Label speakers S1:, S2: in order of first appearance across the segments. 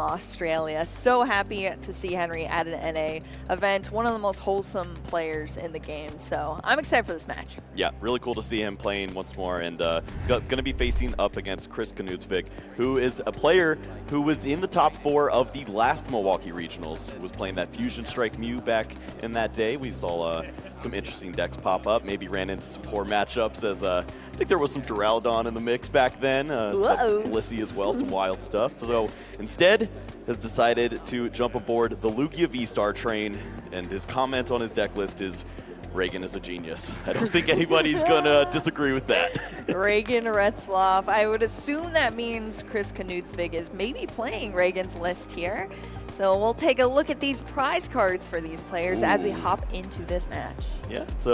S1: Australia. So happy to see Henry at an NA event, one of the most wholesome players in the game. So I'm excited for this match.
S2: Yeah, really cool to see him playing once more, and he's going to be facing up against Knudsvig, who is a player who was in the top 4 of the last Milwaukee Regionals, who was playing that Fusion Strike Mew back in that day. We saw some interesting decks pop up, maybe ran into some poor matchups, as I think there was some Duraludon in the mix back then, Blissey as well, some wild stuff. So instead, has decided to jump aboard the Lugia V-Star train, and his comment on his deck list is, Reagan is a genius. I don't think anybody's going to disagree with that.
S1: Reagan Retzloff. I would assume that means Knudsvig is maybe playing Reagan's list here. So we'll take a look at these prize cards for these players as we hop into this match.
S2: Yeah, it's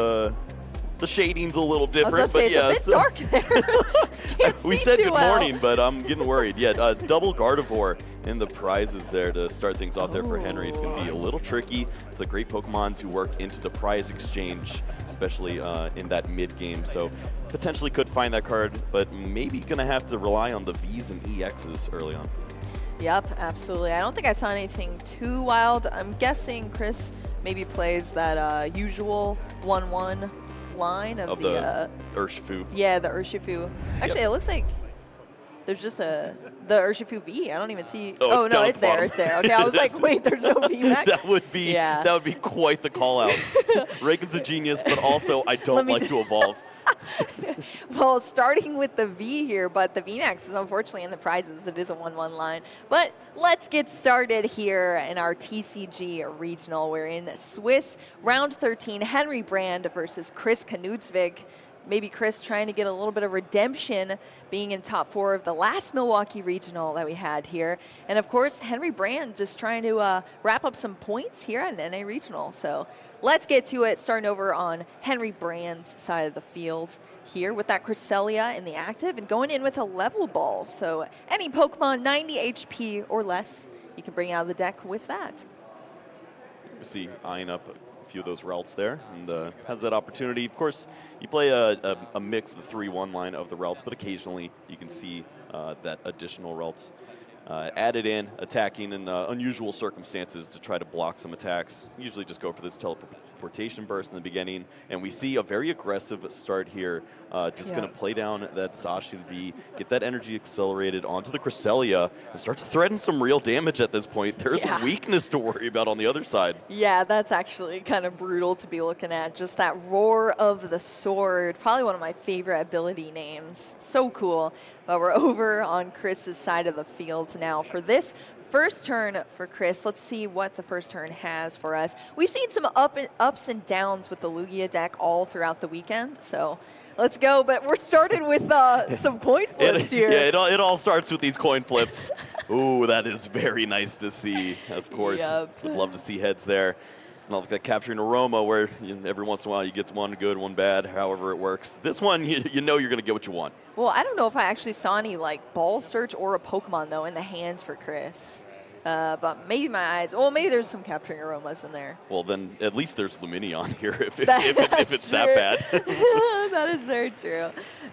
S2: the shading's a little different, but yeah,
S1: it's a bit dark there.
S2: We said good morning, but I'm getting worried. Yeah, double Gardevoir in the prizes there to start things off there for Henry. It's going to be a little tricky. It's a great Pokemon to work into the prize exchange, especially in that mid game. So potentially could find that card, but maybe going to have to rely on the Vs and EXs early on.
S1: Yep, absolutely. I don't think I saw anything too wild. I'm guessing Chris maybe plays that usual 1-1 line of the
S2: Urshifu.
S1: Yeah, the Urshifu. Actually, It looks like there's just the Urshifu V. I don't even see. Oh no, it's there. It's there. Okay, I was like, wait, there's no V max.
S2: That would be quite the call out. Reagan's a genius, but also I don't like to evolve.
S1: Well, starting with the V here, but the VMAX is unfortunately in the prizes. It is a 1-1 line. But let's get started here in our TCG regional. We're in Swiss, round 13, Henry Brand versus Knudsvig. Maybe Chris trying to get a little bit of redemption being in top 4 of the last Milwaukee regional that we had here. And of course, Henry Brand just trying to wrap up some points here at an NA regional. So let's get to it, starting over on Henry Brand's side of the field here with that Cresselia in the active and going in with a level ball. So any Pokemon 90 HP or less, you can bring out of the deck with that.
S2: You see eyeing up a few of those routes there, and has that opportunity. Of course, you play a mix of the 3-1 line of the routes, but occasionally you can see that additional routes added in, attacking in unusual circumstances to try to block some attacks. Usually just go for this teleportation burst in the beginning, and we see a very aggressive start here. Just going to play down that Zashi V, get that energy accelerated onto the Cresselia, and start to threaten some real damage at this point. There's a weakness to worry about on the other side.
S1: Yeah, that's actually kind of brutal to be looking at. Just that Roar of the Sword, probably one of my favorite ability names. So cool. But we're over on Chris's side of the field now for this first turn for Chris. Let's see what the first turn has for us. We've seen some ups and downs with the Lugia deck all throughout the weekend, so let's go. But we're starting with some coin flips here.
S2: Yeah, it all starts with these coin flips. Ooh, that is very nice to see. Of course, would love to see heads there. It's not like that capturing aroma where every once in a while you get one good, one bad, however it works. This one, you know you're going to get what you want.
S1: Well, I don't know if I actually saw any like ball search or a Pokemon, though, in the hands for Chris. But maybe my eyes. Well, maybe there's some capturing aromas in there.
S2: Well, then at least there's Lumineon here if it's that bad.
S1: That is very true.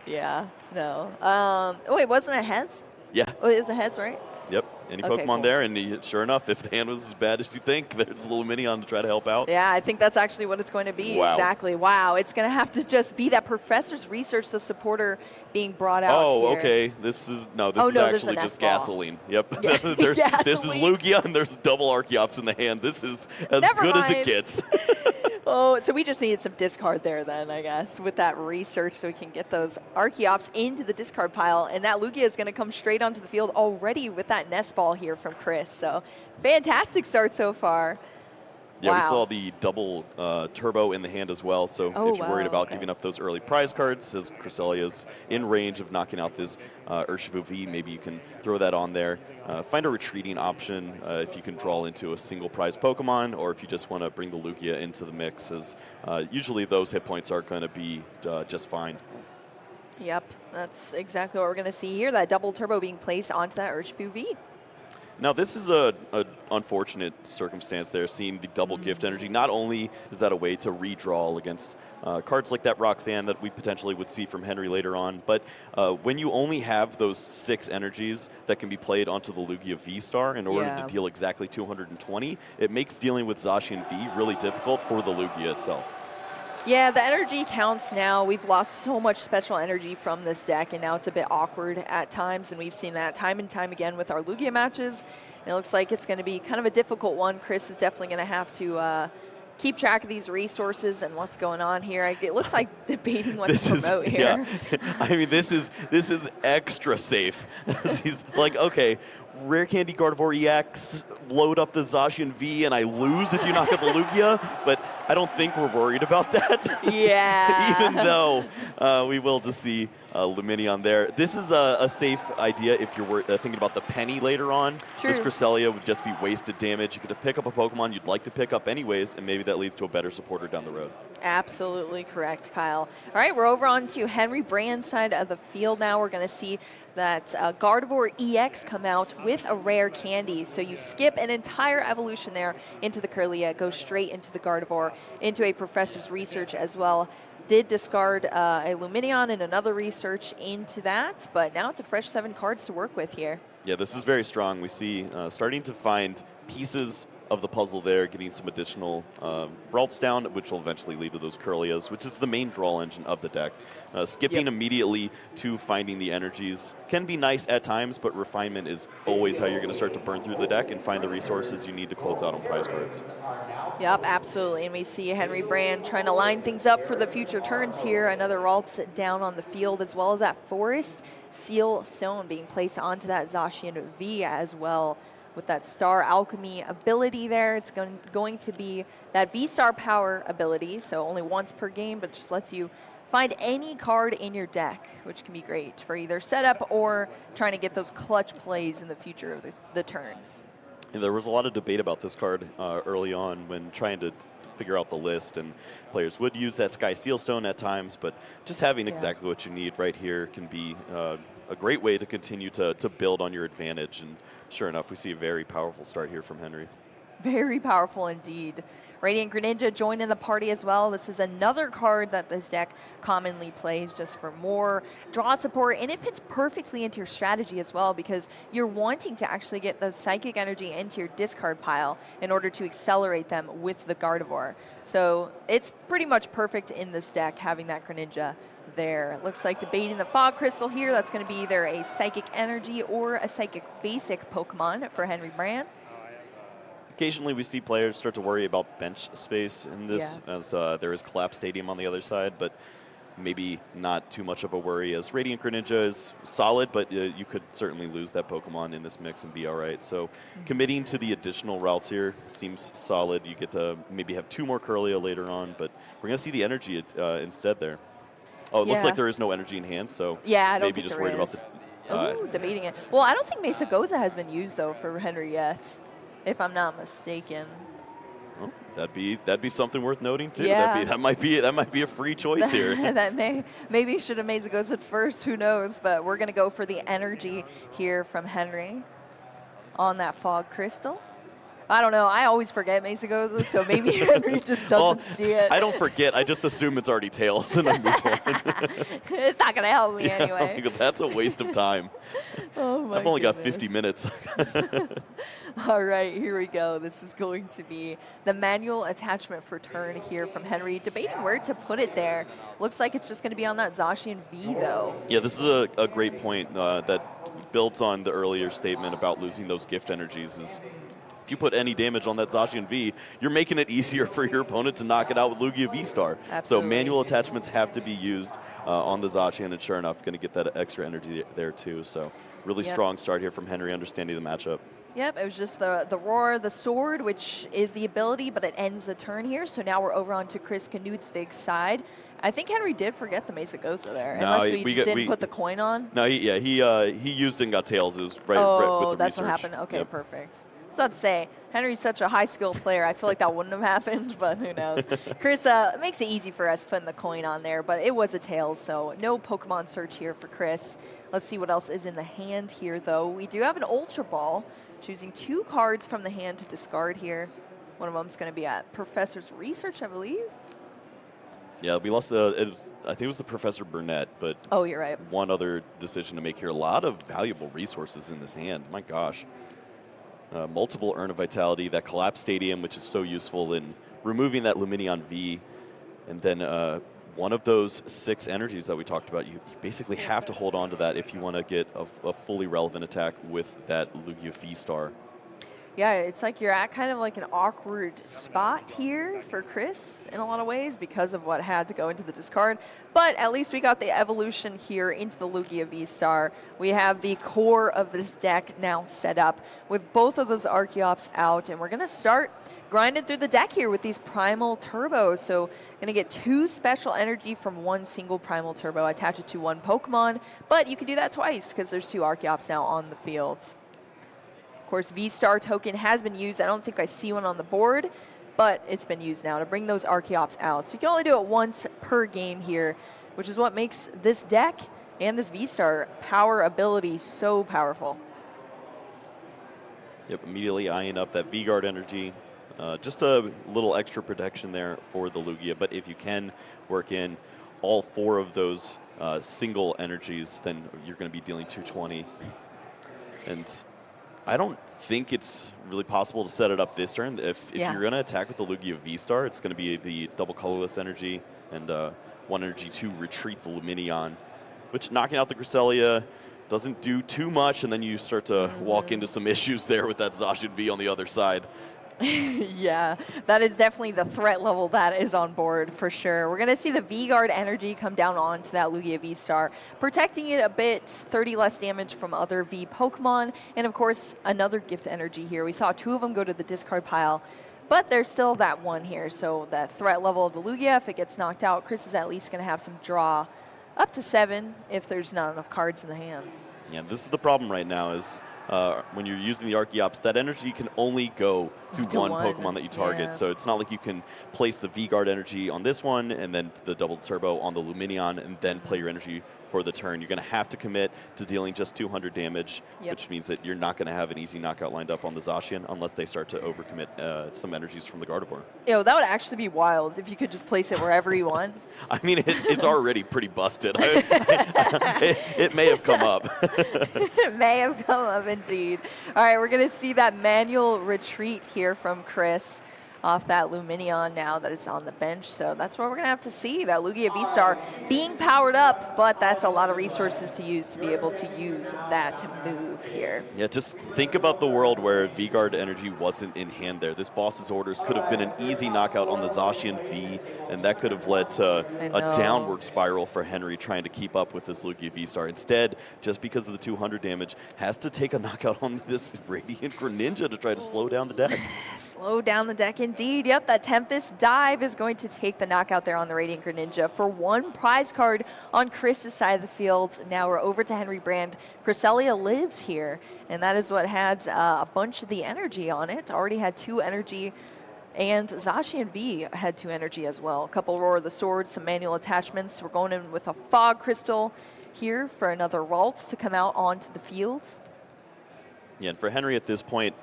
S1: Yeah, no. Wait, wasn't it heads?
S2: Yeah.
S1: Oh, it was a heads, right?
S2: Yep. Any Pokemon there, and sure enough, if the hand was as bad as you think, there's a Lumineon to try to help out.
S1: Yeah, I think that's actually what it's going to be. Wow. Exactly. Wow. It's going to have to just be that professor's research, the supporter being brought out here.
S2: Okay. This is actually just gasoline. Yep.
S1: Yeah.
S2: This is Lugia, and there's double Archeops in the hand. This is as good as it gets.
S1: Oh, so we just needed some discard there then, I guess, with that research so we can get those Archeops into the discard pile. And that Lugia is going to come straight onto the field already with that nest ball here from Chris. So fantastic start so far.
S2: Yeah, we saw the double turbo in the hand as well. So if you're worried about giving up those early prize cards, as Cresselia's in range of knocking out this Urshifu V, maybe you can throw that on there. Find a retreating option if you can draw into a single prize Pokemon, or if you just want to bring the Lugia into the mix, as usually those hit points are going to be just fine.
S1: Yep, that's exactly what we're going to see here, that double turbo being placed onto that Urshifu V.
S2: Now, this is a unfortunate circumstance there, seeing the double gift energy. Not only is that a way to redraw against cards like that Roxanne that we potentially would see from Henry later on, but when you only have those 6 energies that can be played onto the Lugia V-Star in order to deal exactly 220, it makes dealing with Zacian V really difficult for the Lugia itself.
S1: Yeah, the energy counts now. We've lost so much special energy from this deck, and now it's a bit awkward at times, and we've seen that time and time again with our Lugia matches. And it looks like it's going to be kind of a difficult one. Chris is definitely going to have to keep track of these resources and what's going on here. It looks like debating what to promote here.
S2: Yeah. I mean, this is extra safe. He's like, okay, Rare Candy Gardevoir EX, load up the Zacian V, and I lose if you knock out the Lugia, but I don't think we're worried about that.
S1: Yeah.
S2: Even though we will just see Lumineon there. This is a safe idea if you're thinking about the Penny later on.
S1: True.
S2: This Cresselia would just be wasted damage. You could pick up a Pokemon you'd like to pick up anyways, and maybe that leads to a better supporter down the road.
S1: Absolutely correct, Kyle. All right, we're over on to Henry Brand's side of the field now. We're going to see that Gardevoir EX come out with a rare candy. So you skip an entire evolution there into the Kirlia, go straight into the Gardevoir, into a Professor's Research as well. Did discard a Lumineon and another research into that, but now it's a fresh 7 cards to work with here.
S2: Yeah, this is very strong. We see starting to find pieces of the puzzle there, getting some additional Ralts down, which will eventually lead to those Kirlias, which is the main draw engine of the deck. Skipping immediately to finding the energies can be nice at times, but refinement is always how you're going to start to burn through the deck and find the resources you need to close out on prize cards.
S1: Yep, absolutely. And we see Henry Brand trying to line things up for the future turns here. Another Ralts down on the field, as well as that Forest Seal Stone being placed onto that Zacian V as well. With that Star Alchemy ability there, it's going to be that V-Star Power ability, so only once per game, but just lets you find any card in your deck, which can be great for either setup or trying to get those clutch plays in the future of the turns.
S2: And there was a lot of debate about this card early on when trying to figure out the list, and players would use that Sky Sealstone at times, but just having exactly what you need right here can be a great way to continue to build on your advantage. And sure enough, we see a very powerful start here from Henry.
S1: Very powerful indeed. Radiant Greninja joining the party as well. This is another card that this deck commonly plays just for more draw support, and it fits perfectly into your strategy as well because you're wanting to actually get those Psychic Energy into your discard pile in order to accelerate them with the Gardevoir. So it's pretty much perfect in this deck having that Greninja there. It looks like debating the Fog Crystal here. That's going to be either a Psychic Energy or a Psychic Basic Pokemon for Henry Brand.
S2: Occasionally we see players start to worry about bench space in this as there is Collapse Stadium on the other side, but maybe not too much of a worry as Radiant Greninja is solid, but you could certainly lose that Pokemon in this mix and be all right. So committing to the additional routes here seems solid. You get to maybe have 2 more Kirlia later on, but we're going to see the energy instead there. Oh, it looks like there is no energy in hand, so
S1: I don't
S2: maybe
S1: think
S2: just
S1: there
S2: worried
S1: is.
S2: about the...
S1: Debating it. Well, I don't think Mesa Goza has been used, though, for Henry yet, if I'm not mistaken.
S2: Well, that'd be something worth noting too.
S1: Yeah.
S2: That might be a free choice here.
S1: That maybe should have Mesa Goza first. Who knows? But we're gonna go for the energy here from Henry on that Fog Crystal. I don't know. I always forget Mesa Goza, so maybe Henry just doesn't see it.
S2: I don't forget. I just assume it's already Tails and I move on.
S1: It's not gonna help me anyway.
S2: That's a waste of time.
S1: Oh my
S2: I've only got
S1: goodness.
S2: 50 minutes.
S1: All right, here we go. This is going to be the manual attachment for turn here from Henry. Debating where to put it there. Looks like it's just going to be on that Zacian V, though.
S2: Yeah, this is a great point that builds on the earlier statement about losing those gift energies. Is if you put any damage on that Zacian V, you're making it easier for your opponent to knock it out with Lugia V-Star. So manual attachments have to be used on the Zacian, and sure enough, going to get that extra energy there too. So really strong start here from Henry, understanding the matchup.
S1: Yep, it was just the Roar, the Sword, which is the ability, but it ends the turn here. So now we're over on to Chris Knudsvig's side. I think Henry did forget the Mesa Goza there, unless we just didn't put the coin on.
S2: No, he used it and got Tails. It was right with the research.
S1: That's what happened. Okay, perfect. So I'd say Henry's such a high-skilled player. I feel like that wouldn't have happened, but who knows. Chris makes it easy for us putting the coin on there, but it was a Tails, so no Pokemon search here for Chris. Let's see what else is in the hand here, though. We do have an Ultra Ball, choosing 2 cards from the hand to discard here. One of them's going to be at Professor's Research, I believe.
S2: Yeah, we lost. I think it was the Professor Burnett, but
S1: oh, you're right.
S2: One other decision to make here. A lot of valuable resources in this hand. My gosh. Multiple Urn of Vitality, that Collapse Stadium, which is so useful in removing that Luminion V, and then one of those 6 energies that we talked about. You basically have to hold on to that if you want to get a fully relevant attack with that Lugia V-Star.
S1: Yeah, it's like you're at kind of like an awkward spot here for Chris in a lot of ways because of what had to go into the discard. But at least we got the evolution here into the Lugia V-Star. We have the core of this deck now set up with both of those Archeops out, and we're going to start grinding through the deck here with these Primal Turbos. So going to get 2 special energy from 1 single Primal Turbo, attach it to 1 Pokemon, but you can do that twice because there's 2 Archeops now on the field. Of course, V-Star token has been used. I don't think I see one on the board, but it's been used now to bring those Archeops out. So you can only do it once per game here, which is what makes this deck and this V-Star power ability so powerful.
S2: Yep, immediately eyeing up that V-Guard energy. Just a little extra protection there for the Lugia, but if you can work in all 4 of those single energies, then you're going to be dealing 220. And I don't think it's really possible to set it up this turn. If you're going to attack with the Lugia V-Star, it's going to be the double colorless energy and 1 energy to retreat the Luminion, which knocking out the Cresselia doesn't do too much, and then you start to walk into some issues there with that Zacian V on the other side.
S1: Yeah, that is definitely the threat level that is on board for sure. We're going to see the V-Guard energy come down onto that Lugia V-Star, protecting it a bit, 30 less damage from other V Pokemon, and of course, another gift energy here. We saw 2 of them go to the discard pile, but there's still that 1 here, so that threat level of the Lugia, if it gets knocked out, Chris is at least going to have some draw up to 7 if there's not enough cards in the hands.
S2: Yeah, this is the problem right now is when you're using the Archeops, that energy can only go to one Pokemon that you target. Yeah. So it's not like you can place the V-Guard energy on this one and then the double turbo on the Luminion and then play your energy for the turn. You're going to have to commit to dealing just 200 damage, which means that you're not going to have an easy knockout lined up on the Zacian unless they start to overcommit some energies from the Gardevoir.
S1: Yo, that would actually be wild if you could just place it wherever you want.
S2: I mean, it's already pretty busted. It may have come up.
S1: It may have come up indeed. All right, we're going to see that manual retreat here from Chris off that Luminion now that it's on the bench. So that's what we're going to have to see, that Lugia V-Star being powered up, but that's a lot of resources to use to be able to use that move here.
S2: Yeah, just think about the world where V-Guard energy wasn't in hand there. This boss's orders could have been an easy knockout on the Zacian V, and that could have led to a downward spiral for Henry trying to keep up with this Lugia V-Star. Instead, just because of the 200 damage, has to take a knockout on this Radiant Greninja to try to slow down the deck.
S1: Slow down the deck indeed. Yep, that Tempest Dive is going to take the knockout there on the Radiant Greninja for 1 prize card on Chris's side of the field. Now we're over to Henry Brand. Cresselia lives here, and that is what had a bunch of the energy on it. Already had 2 energy, and Zacian V had 2 energy as well. A couple Roar of the Sword, some manual attachments. We're going in with a Fog Crystal here for another Ralt to come out onto the field.
S2: Yeah, and for Henry at this point,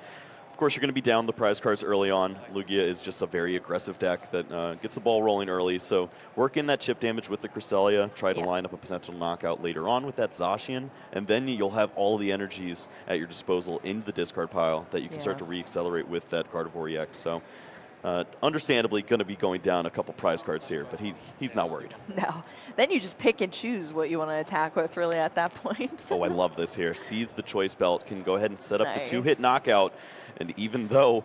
S2: of course, you're going to be down the prize cards early on. Lugia is just a very aggressive deck that gets the ball rolling early. So work in that chip damage with the Cresselia. Try to line up a potential knockout later on with that Zacian. And then you'll have all the energies at your disposal in the discard pile that you can start to re-accelerate with that Gardevoir EX. So understandably going to be going down a couple prize cards here, but he's not worried.
S1: No. Then you just pick and choose what you want to attack with really at that point.
S2: Oh, I love this here. Seize the Choice Belt, can go ahead and set up the 2-hit knockout. And even though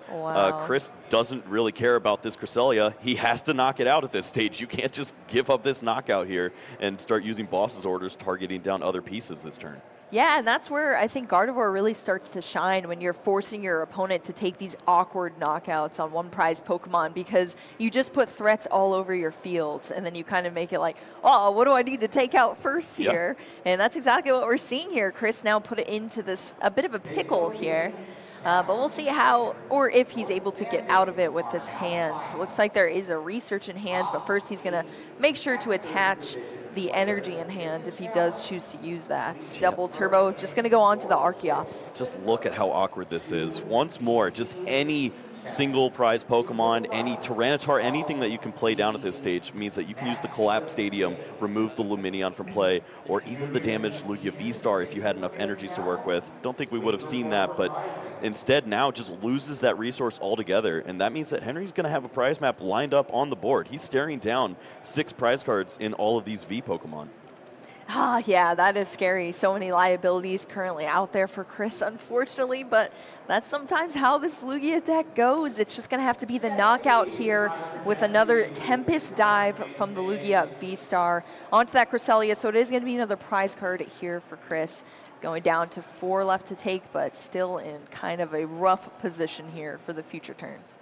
S2: Chris doesn't really care about this Cresselia, he has to knock it out at this stage. You can't just give up this knockout here and start using boss's orders, targeting down other pieces this turn.
S1: Yeah, and that's where I think Gardevoir really starts to shine, when you're forcing your opponent to take these awkward knockouts on 1 prize Pokemon, because you just put threats all over your field, and then you kind of make it like, oh, what do I need to take out first here? And that's exactly what we're seeing here. Chris now put it into this, a bit of a pickle here. But we'll see how, or if he's able to get out of it with this hand. So it looks like there is a research in hand, but first he's going to make sure to attach the energy in hand if he does choose to use that. Double turbo, just going to go on to the Archeops.
S2: Just look at how awkward this is. Once more, just any single prize Pokemon, any Tyranitar, anything that you can play down at this stage means that you can use the Collapse Stadium, remove the Lumineon from play, or even the damaged Lugia V-Star if you had enough energies to work with. Don't think we would have seen that, but instead now just loses that resource altogether, and that means that Henry's going to have a prize map lined up on the board. He's staring down 6 prize cards in all of these V Pokemon.
S1: Ah, yeah, that is scary. So many liabilities currently out there for Chris, unfortunately, but that's sometimes how this Lugia deck goes. It's just going to have to be the knockout here with another Tempest Dive from the Lugia V-Star onto that Cresselia. So it is going to be another prize card here for Chris. Going down to 4 left to take, but still in kind of a rough position here for the future turns.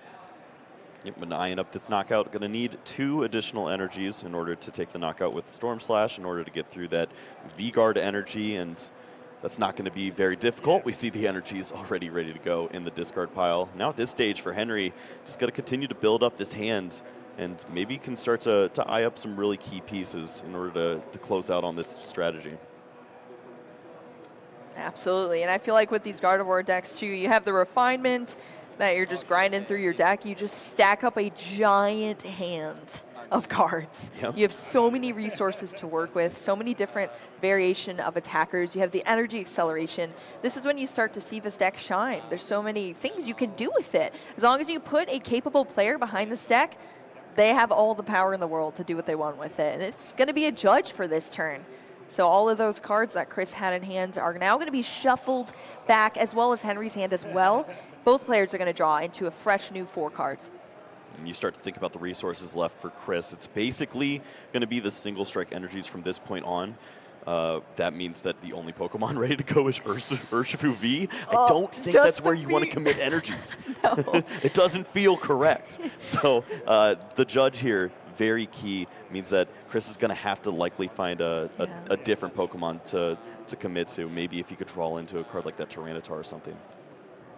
S2: Yep, been eyeing up this knockout. Going to need 2 additional energies in order to take the knockout with Storm Slash in order to get through that V-Guard energy, and that's not going to be very difficult. We see the energies already ready to go in the discard pile. Now at this stage for Henry, just got to continue to build up this hand, and maybe can start to eye up some really key pieces in order to close out on this strategy.
S1: Absolutely, and I feel like with these Gardevoir decks too, you have the refinement that you're just grinding through your deck. You just stack up a giant hand of cards.
S2: Yep.
S1: You have so many resources to work with, so many different variation of attackers. You have the energy acceleration. This is when you start to see this deck shine. There's so many things you can do with it. As long as you put a capable player behind this deck, they have all the power in the world to do what they want with it. And it's going to be a judge for this turn. So all of those cards that Chris had in hand are now going to be shuffled back, as well as Henry's hand as well. Both players are going to draw into a fresh new 4 cards.
S2: And you start to think about the resources left for Chris. It's basically going to be the single strike energies from this point on. That means that the only Pokemon ready to go is Urshifu V. I don't think that's where you want to commit energies.
S1: No.
S2: It doesn't feel correct. So the judge here, very key, means that Chris is going to have to likely find a different Pokemon to commit to. Maybe if you could draw into a card like that Tyranitar or something.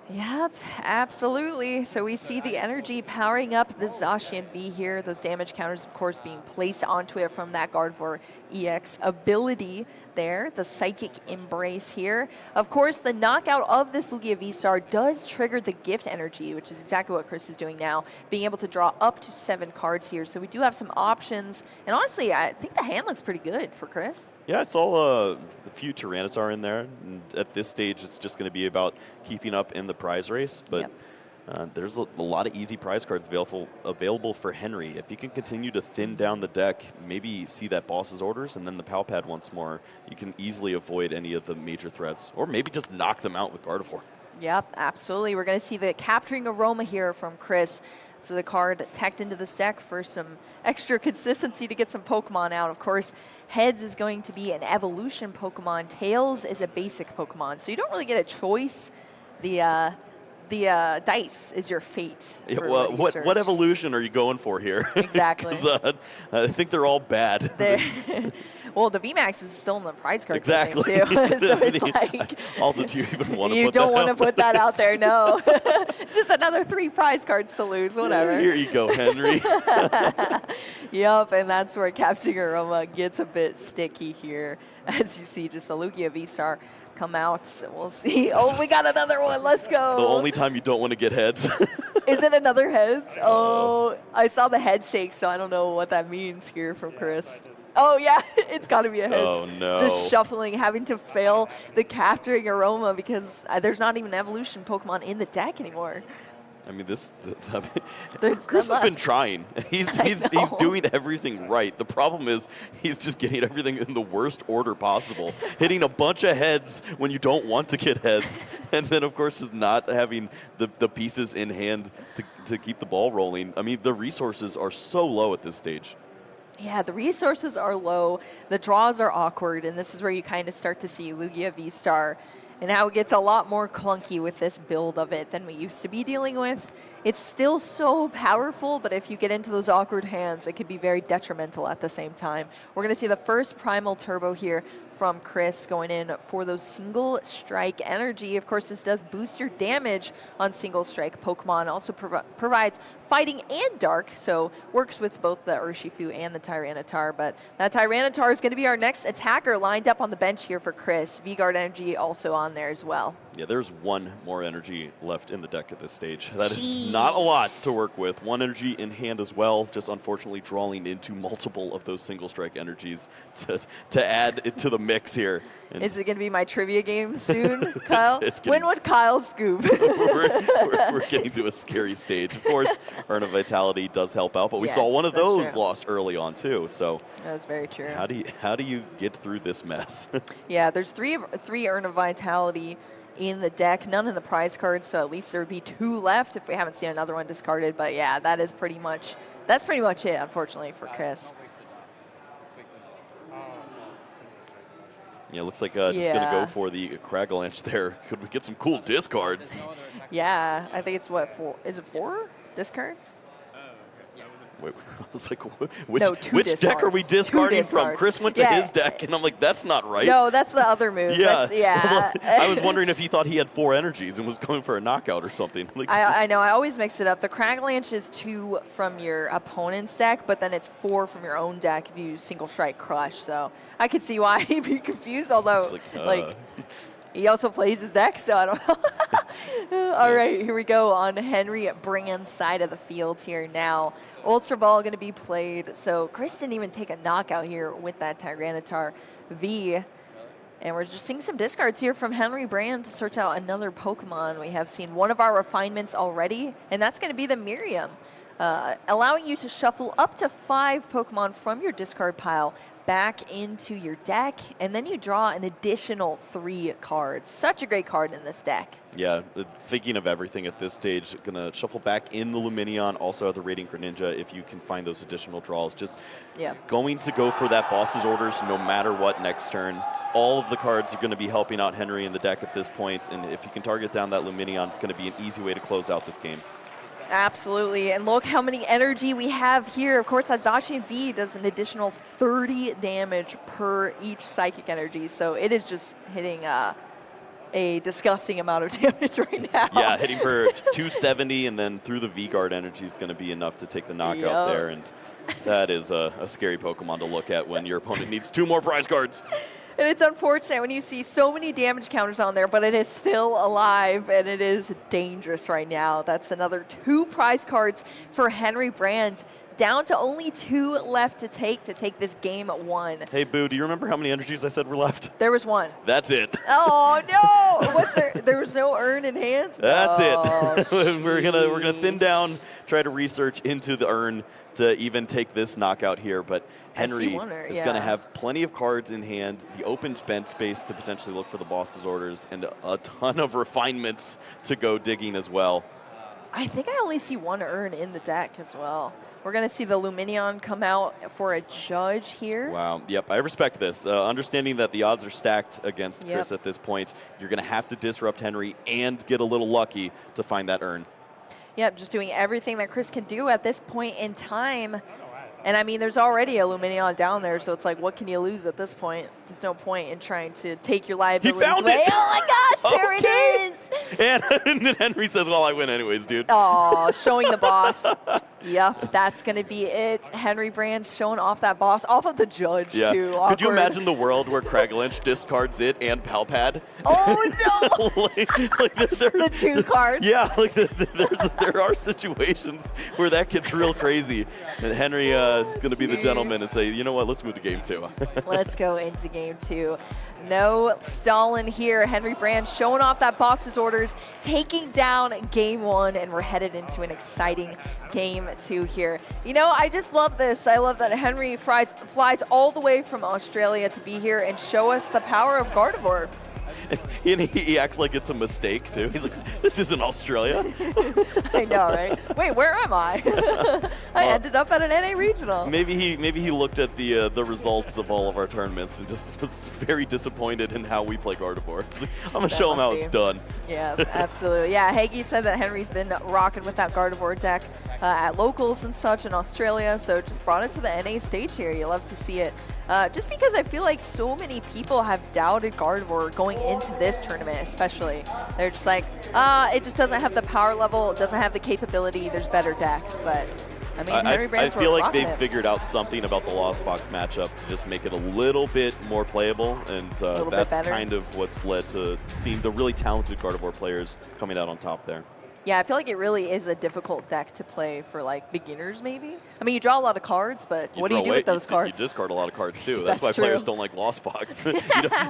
S1: Yep, absolutely. So we see the energy powering up the Zacian V here. Those damage counters, of course, being placed onto it from that Gardevoir EX ability there. The Psychic Embrace here. Of course, the knockout of this Lugia V-Star does trigger the gift energy, which is exactly what Chris is doing now, being able to draw up to 7 cards here. So we do have some options. And honestly, I think the hand looks pretty good for Chris.
S2: Yeah, I saw a few Tyranitar in there. And at this stage, it's just going to be about keeping up in the prize race. But there's a lot of easy prize cards available for Henry. If he can continue to thin down the deck, maybe see that boss's orders and then the Pal Pad once more, you can easily avoid any of the major threats. Or maybe just knock them out with Gardevoir.
S1: Yep, absolutely. We're going to see the Capturing Aroma here from Chris. So the card teched into this deck for some extra consistency to get some Pokemon out. Of course, Heads is going to be an evolution Pokemon. Tails is a basic Pokemon. So you don't really get a choice. The dice is your fate.
S2: Yeah, well, what evolution are you going for here?
S1: Exactly.
S2: 'Cause, I think they're all bad.
S1: Well, the VMAX is still in the prize card.
S2: Exactly.
S1: Too. So it's like,
S2: also, do you even want to
S1: you
S2: put
S1: don't
S2: that
S1: want to
S2: out
S1: put
S2: there?
S1: that out there, no. Just another 3 prize cards to lose, whatever.
S2: Here you go, Henry.
S1: Yep, and that's where Capturing Aroma gets a bit sticky here. As you see, just a Lugia V-Star come out. So we'll see. Oh, we got another one. Let's go.
S2: The only time you don't want to get heads.
S1: Is it another heads? Oh, I saw the head shake, so I don't know what that means here from Chris. Oh, yeah, it's got to be a heads.
S2: Oh, no.
S1: Just shuffling, having to fail the Capturing Aroma because there's not even evolution Pokemon in the deck anymore.
S2: I mean, Chris
S1: Chris
S2: has been trying. He's doing everything right. The problem is he's just getting everything in the worst order possible, hitting a bunch of heads when you don't want to get heads, and then of course is not having the pieces in hand to keep the ball rolling. I mean, the resources are so low at this stage.
S1: Yeah, the resources are low, the draws are awkward, and this is where you kind of start to see Lugia V-Star and how it gets a lot more clunky with this build of it than we used to be dealing with. It's still so powerful, but if you get into those awkward hands, it could be very detrimental at the same time. We're going to see the first Primal Turbo here from Chris going in for those single strike energy. Of course, this does boost your damage on single strike Pokemon. Also provides fighting and dark, so works with both the Urshifu and the Tyranitar. But that Tyranitar is going to be our next attacker lined up on the bench here for Chris. V-Guard energy also on there as well.
S2: Yeah, there's one more energy left in the deck at this stage. That is not a lot to work with. One energy in hand as well, just unfortunately drawing into multiple of those single strike energies to add it to the mix here. And
S1: is it going to be my trivia game soon, Kyle?
S2: it's
S1: when would Kyle scoop?
S2: we're getting to a scary stage. Of course, Urn of Vitality does help out, but we saw one of those lost early on too. So
S1: that's very true.
S2: How do you get through this mess?
S1: Yeah, there's three Urn of Vitality in the deck, none in the prize cards, so at least there would be 2 left if we haven't seen another one discarded. But yeah, that's pretty much it, unfortunately, for Chris.
S2: Yeah, looks like just going to go for the Cragalanche there. Could we get some cool discards?
S1: Yeah, I think it's what, 4? Is it 4 discards?
S2: Wait, I was like, which deck are we discarding from? Chris went to his deck, and I'm like, that's not right.
S1: No, that's the other move.
S2: Yeah. I was wondering if he thought he had 4 energies and was going for a knockout or something. Like,
S1: I know, I always mix it up. The Cragalanche is 2 from your opponent's deck, but then it's 4 from your own deck if you use Single Strike Crush. So I could see why he'd be confused, although, he also plays his deck, so I don't know. All right, here we go on Henry Brand's side of the field here now. Ultra Ball going to be played, so Chris didn't even take a knockout here with that Tyranitar V. And we're just seeing some discards here from Henry Brand to search out another Pokemon. We have seen one of our refinements already, and that's going to be the Miriam, allowing you to shuffle up to 5 Pokemon from your discard pile back into your deck, and then you draw an additional 3 cards. Such a great card in this deck.
S2: Yeah, thinking of everything at this stage, gonna shuffle back in the Luminion, also at the Radiant Greninja if you can find those additional draws. Just going to go for that boss's orders no matter what next turn. All of the cards are going to be helping out Henry in the deck at this point, and if you can target down that Luminion, it's going to be an easy way to close out this game.
S1: Absolutely, and look how many energy we have here. Of course, that Zacian V does an additional 30 damage per each psychic energy, so it is just hitting a disgusting amount of damage right now.
S2: Yeah, hitting for 270, and then through the V-Guard energy is going to be enough to take the knockout there, and that is a scary Pokemon to look at when your opponent needs 2 more prize cards.
S1: And it's unfortunate when you see so many damage counters on there, but it is still alive, and it is dangerous right now. That's another 2 prize cards for Henry Brand. Down to only 2 left to take this game 1.
S2: Hey, Boo, do you remember how many energies I said were left?
S1: There was 1.
S2: That's it.
S1: Oh, no! Was there was no urn in hand?
S2: That's it. We're gonna thin down, try to research into the urn to even take this knockout here, but Henry is going to have plenty of cards in hand, the open bench space to potentially look for the boss's orders, and a ton of refinements to go digging as well.
S1: I think I only see 1 urn in the deck as well. We're going to see the Luminion come out for a judge here.
S2: Wow. Yep, I respect this. Understanding that the odds are stacked against Chris at this point, you're going to have to disrupt Henry and get a little lucky to find that urn.
S1: Yep, just doing everything that Chris can do at this point in time. And I mean, there's already a Luminion down there, so it's like, what can you lose at this point? There's no point in trying to take your liabilities away. Oh my gosh, there it is!
S2: And then Henry says, well, I win anyways, dude.
S1: Oh, showing the boss. Yep, that's going to be it. Henry Brand showing off that boss, off of the judge, too. Awkward.
S2: Could you imagine the world where Cragalanche discards it and Palpad?
S1: Oh, no! the 2 cards?
S2: Yeah, there are situations where that gets real crazy. And Henry is going to be the gentleman and say, you know what, let's move to game 2.
S1: Let's go into game 2. No stalling here. Henry Brand showing off that boss's orders, taking down game 1, and we're headed into an exciting game 2 here. You know, I just love this. I love that Henry flies all the way from Australia to be here and show us the power of Gardevoir.
S2: And he acts like it's a mistake, too. He's like, this isn't Australia.
S1: I know, right? Wait, where am I? I ended up at an NA regional.
S2: Maybe he looked at the results of all of our tournaments and just was very disappointed in how we play Gardevoir. Like, I'm going to show him how it's done.
S1: Yeah, absolutely. Yeah, Hagee said that Henry's been rocking with that Gardevoir deck at locals and such in Australia, so just brought it to the NA stage here. You love to see it. just because I feel like so many people have doubted Gardevoir going into this tournament especially. They're just like, it just doesn't have the power level, it doesn't have the capability, there's better decks, but I mean, Henry Brand's
S2: I feel like they've figured out something about the Lost Box matchup to just make it a little bit more playable, and that's kind of what's led to seeing the really talented Gardevoir players coming out on top there.
S1: Yeah, I feel like it really is a difficult deck to play for like beginners maybe. I mean, you draw a lot of cards, but what do you do with those cards?
S2: You discard a lot of cards too. That's why players don't like Lost Box.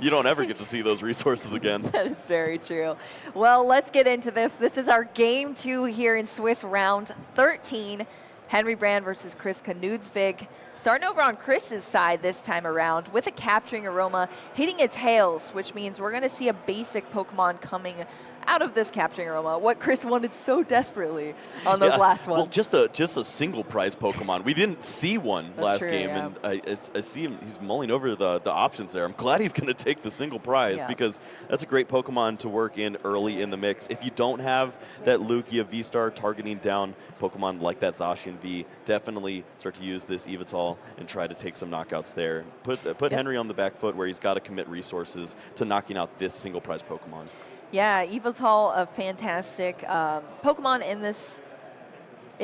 S2: you don't ever get to see those resources again.
S1: That is very true. Well, let's get into this. This is our game 2 here in Swiss round 13. Henry Brand versus Chris Knudsvig. Starting over on Chris's side this time around with a Capturing Aroma, hitting a Tails, which means we're going to see a basic Pokemon coming out of this Capturing Aroma, what Chris wanted so desperately on those last ones.
S2: Well, just a single prize Pokemon. We didn't see one last game,
S1: yeah.
S2: and I see him, he's mulling over the options there. I'm glad he's going to take the single prize because that's a great Pokemon to work in early in the mix. If you don't have that Lugia V-Star targeting down Pokemon like that Zacian V, definitely start to use this Evital and try to take some knockouts there. Put Henry on the back foot where he's got to commit resources to knocking out this single prize Pokemon.
S1: Yeah, Evital, a fantastic Pokemon in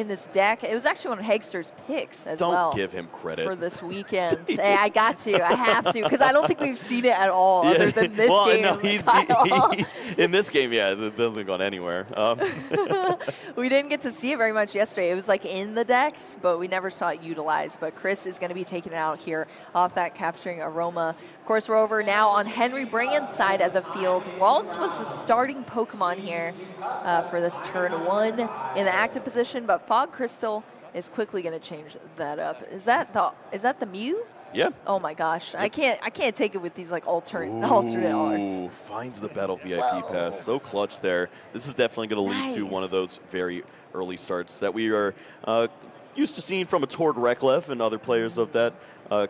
S1: this deck. It was actually one of Hegster's picks as well.
S2: Don't give him credit.
S1: For this weekend. Hey, I got to. I have to. Because I don't think we've seen it at all other than this game.
S2: No, in this game, yeah, it doesn't go anywhere.
S1: We didn't get to see it very much yesterday. It was like in the decks, but we never saw it utilized. But Chris is going to be taking it out here off that Capturing Aroma. Of course, we're over now on Henry Brand's side of the field. Waltz was the starting Pokemon here for this turn 1 in the active position, but Fog Crystal is quickly going to change that up. Is that the Mew?
S2: Yeah.
S1: Oh my gosh, I can't take it with these like alternate arts.
S2: Finds the Battle VIP pass. So clutch there. This is definitely going to lead to one of those very early starts that we are used to seeing from a Tord Reklev and other players of that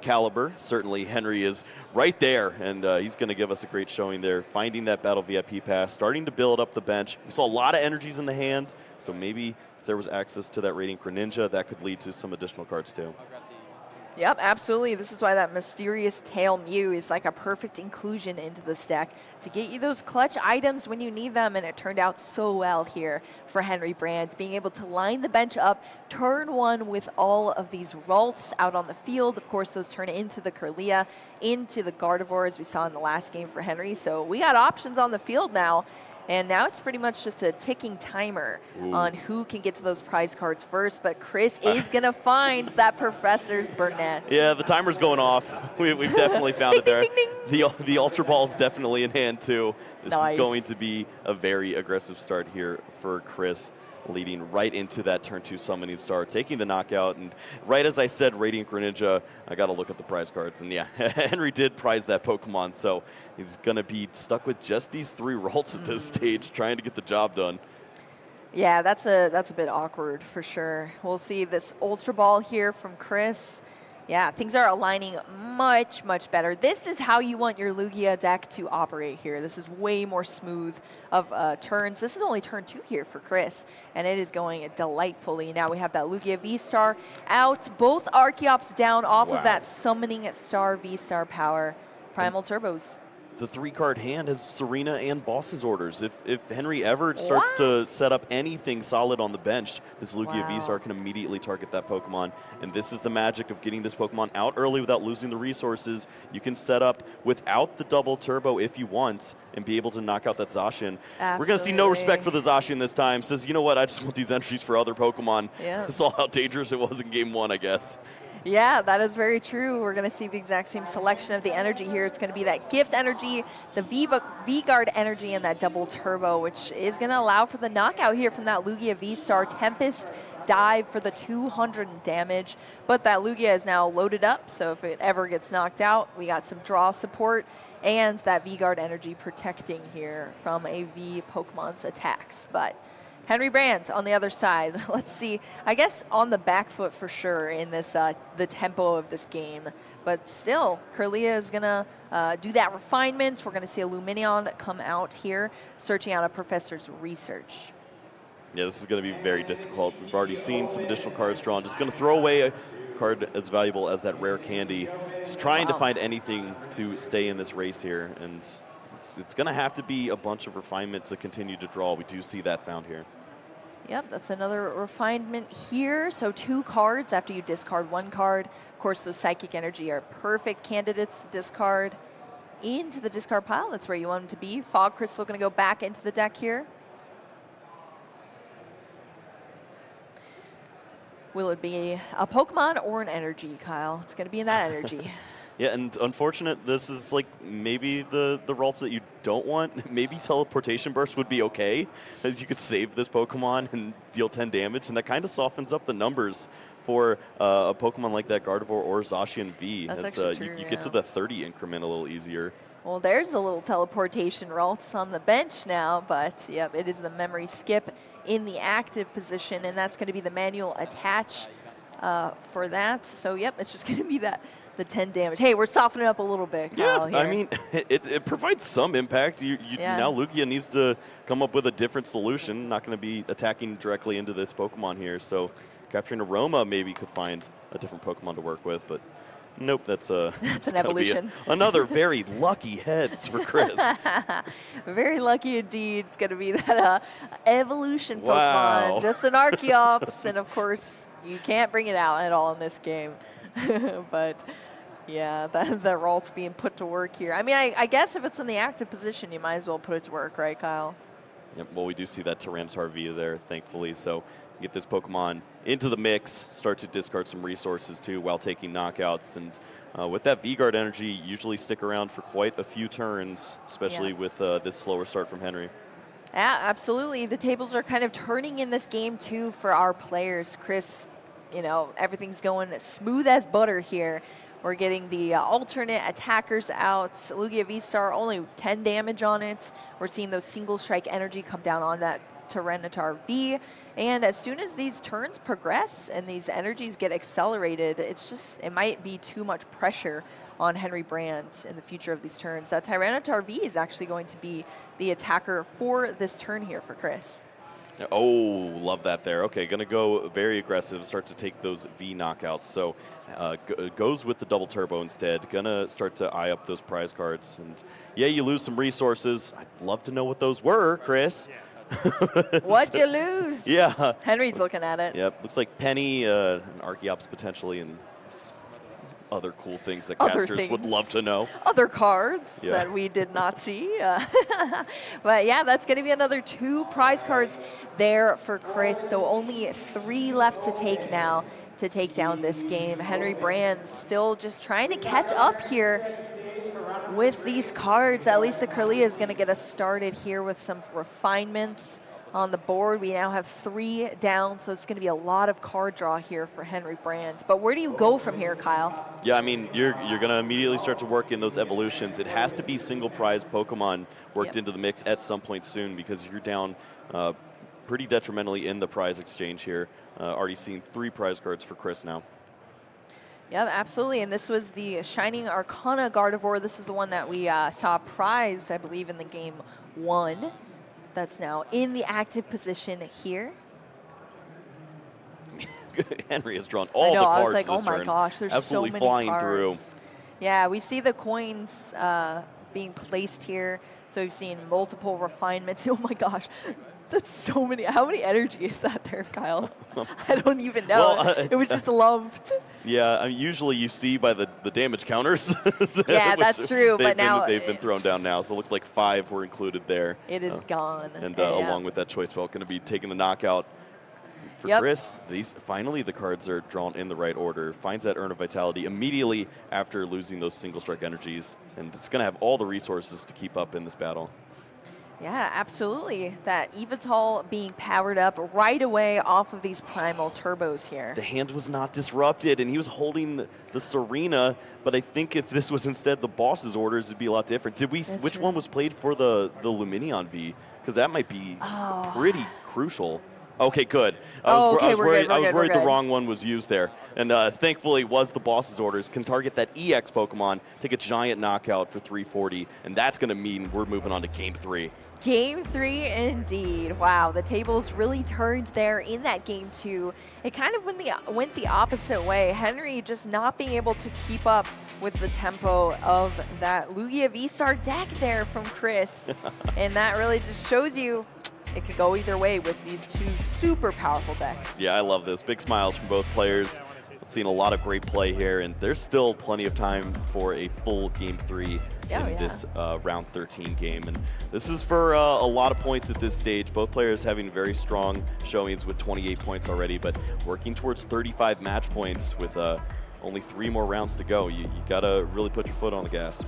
S2: caliber. Certainly Henry is right there, and he's going to give us a great showing there, finding that Battle VIP pass, starting to build up the bench. We saw a lot of energies in the hand, so maybe if there was access to that Radiant Greninja, that could lead to some additional cards too.
S1: Yep, absolutely. This is why that Mysterious Tail Mew is like a perfect inclusion into this deck to get you those clutch items when you need them, and it turned out so well here for Henry Brand, being able to line the bench up turn 1 with all of these Ralts out on the field. Of course, those turn into the Kirlia, into the Gardevoir, as we saw in the last game for Henry. So we got options on the field now. And now it's pretty much just a ticking timer on who can get to those prize cards first. But Chris is going to find that Professor's Burnett.
S2: Yeah, the timer's going off. We've definitely found it there.
S1: Ding, ding, ding.
S2: The Ultra Ball's definitely in hand, too. This is going to be a very aggressive start here for Chris, leading right into that turn 2 summoning star, taking the knockout. And right as I said, Radiant Greninja, I got to look at the prize cards. And yeah, Henry did prize that Pokemon, so he's going to be stuck with just these 3 Ralts at this stage, trying to get the job done.
S1: Yeah, that's a bit awkward for sure. We'll see this Ultra Ball here from Chris. Yeah, things are aligning much, much better. This is how you want your Lugia deck to operate here. This is way more smooth of turns. This is only turn 2 here for Chris, and it is going delightfully. Now we have that Lugia V-Star out. Both Archeops down off of that Summoning Star V-Star power. Primal Turbos.
S2: The 3-card hand has Serena and Boss's orders. If Henry ever starts to set up anything solid on the bench, this Lugia V-Star can immediately target that Pokemon. And this is the magic of getting this Pokemon out early without losing the resources. You can set up without the double turbo if you want and be able to knock out that Zacian.
S1: Absolutely.
S2: We're going to see no respect for the Zacian this time. Says, you know what, I just want these energies for other Pokemon.
S1: Yeah.
S2: Saw how dangerous it was in game 1, I guess.
S1: Yeah, that is very true. We're going to see the exact same selection of the energy here. It's going to be that Gift energy, the V-Guard energy, and that double turbo, which is going to allow for the knockout here from that Lugia V-Star. Tempest dive for the 200 damage, but that Lugia is now loaded up, so if it ever gets knocked out, we got some draw support and that V-Guard energy protecting here from a V Pokemon's attacks. But Henry Brand on the other side. Let's see. I guess on the back foot for sure in this the tempo of this game. But still, Kirlia is going to do that refinement. We're going to see a Lumineon come out here, searching out a Professor's Research.
S2: Yeah, this is going to be very difficult. We've already seen some additional cards drawn. Just going to throw away a card as valuable as that rare candy. Just trying to find anything to stay in this race here, and it's going to have to be a bunch of refinement to continue to draw. We do see that found here.
S1: Yep, that's another refinement here. So 2 cards after you discard 1 card. Of course, those Psychic Energy are perfect candidates to discard into the discard pile. That's where you want them to be. Fog Crystal going to go back into the deck here. Will it be a Pokemon or an energy, Kyle? It's going to be in that energy.
S2: Yeah, and unfortunate, this is like maybe the rolls that you don't want. Maybe Teleportation Burst would be okay, as you could save this Pokemon and deal 10 damage, and that kind of softens up the numbers for a Pokemon like that Gardevoir or Zacian V.
S1: That's
S2: as
S1: actually true,
S2: you get to the 30 increment a little easier.
S1: Well, there's a little teleportation Ralts on the bench now, but yep, it is the memory skip in the active position, and that's going to be the manual attach for that. So yep, it's just going to be the 10 damage. Hey, we're softening up a little bit, Kyle,
S2: Yeah,
S1: here.
S2: I mean, it provides some impact. Now Lugia needs to come up with a different solution. Not going to be attacking directly into this Pokemon here, so capturing Aroma maybe could find a different Pokemon to work with, but nope, that's an
S1: evolution.
S2: Another very lucky heads for Chris.
S1: Very lucky indeed. It's going to be that evolution Pokemon,
S2: Wow.
S1: just an Archeops, and of course, you can't bring it out at all in this game. But yeah, the Ralt's being put to work here. I mean, I guess if it's in the active position, you might as well put it to work, right, Kyle?
S2: Yep, well, we do see that Tyranitar V there, thankfully, so get this Pokemon into the mix, start to discard some resources too while taking knockouts, and with that V-Guard energy, usually stick around for quite a few turns, especially with this slower start from Henry.
S1: Yeah, absolutely. The tables are kind of turning in this game too for our players. Chris, you know, everything's going smooth as butter here. We're getting the alternate attackers out. Lugia V-Star, only 10 damage on it. We're seeing those single strike energy come down on that Tyranitar V. And as soon as these turns progress and these energies get accelerated, it might be too much pressure on Henry Brand in the future of these turns. That Tyranitar V is actually going to be the attacker for this turn here for Chris.
S2: Oh, love that there. Okay, going to go very aggressive, start to take those V knockouts. So goes with the double turbo instead. Going to start to eye up those prize cards. And yeah, you lose some resources. I'd love to know what those were, Chris.
S1: What'd you lose?
S2: Yeah.
S1: Henry's looking at it.
S2: Yep, looks like Penny, an Archeops potentially, and other cool things that casters would love to know.
S1: Other cards that we did not see. But yeah, that's going to be another 2 prize cards there for Chris. So only 3 left to take now to take down this game. Henry Brand still just trying to catch up here with these cards. At least the Kirlia is going to get us started here with some refinements on the board. We now have 3 down, so it's going to be a lot of card draw here for Henry Brand. But where do you go from here, Kyle?
S2: Yeah, I mean, you're going to immediately start to work in those evolutions. It has to be single prize Pokemon worked into the mix at some point soon, because you're down pretty detrimentally in the prize exchange here. Already seen 3 prize cards for Chris now.
S1: Yeah, absolutely. And this was the Shining Arcana Gardevoir. This is the one that we saw prized, I believe, in the game 1. That's now in the active position here.
S2: Henry has drawn all the cards.
S1: I was like,
S2: this
S1: oh my
S2: turn.
S1: gosh, there's
S2: Absolutely
S1: so many
S2: flying
S1: cards.
S2: Through.
S1: Yeah, we see the coins being placed here. So we've seen multiple refinements. Oh my gosh, that's so many. How many energy is that there, Kyle? I don't even know.
S2: Well,
S1: it was just lumped.
S2: Yeah, I mean, usually you see by the damage counters.
S1: Yeah, that's true. But now
S2: they've been thrown down now, so it looks like 5 were included there.
S1: It is gone.
S2: And along with that choice spell, going to be taking the knockout. For Chris, finally the cards are drawn in the right order. Finds that Urn of Vitality immediately after losing those single strike energies, and it's going to have all the resources to keep up in this battle.
S1: Yeah, absolutely. That Evital being powered up right away off of these primal turbos here.
S2: The hand was not disrupted, and he was holding the Serena, but I think if this was instead the boss's orders, it'd be a lot different. Which one was played for the Luminion V? Because that might be pretty crucial. Okay, good. I was worried the wrong one was used there. And thankfully it was the boss's orders. Can target that EX Pokemon, take a giant knockout for 340, and that's going to mean we're moving on to game 3.
S1: Game 3 indeed. Wow, the tables really turned there in that game 2. It kind of went the opposite way. Henry just not being able to keep up with the tempo of that Lugia V-Star deck there from Chris. And that really just shows you it could go either way with these two super powerful decks.
S2: Yeah, I love this. Big smiles from both players. Seen a lot of great play here, and there's still plenty of time for a full Game 3 in this round 13 game. And this is for a lot of points at this stage. Both players having very strong showings with 28 points already, but working towards 35 match points with only 3 more rounds to go. You gotta really put your foot on the gas.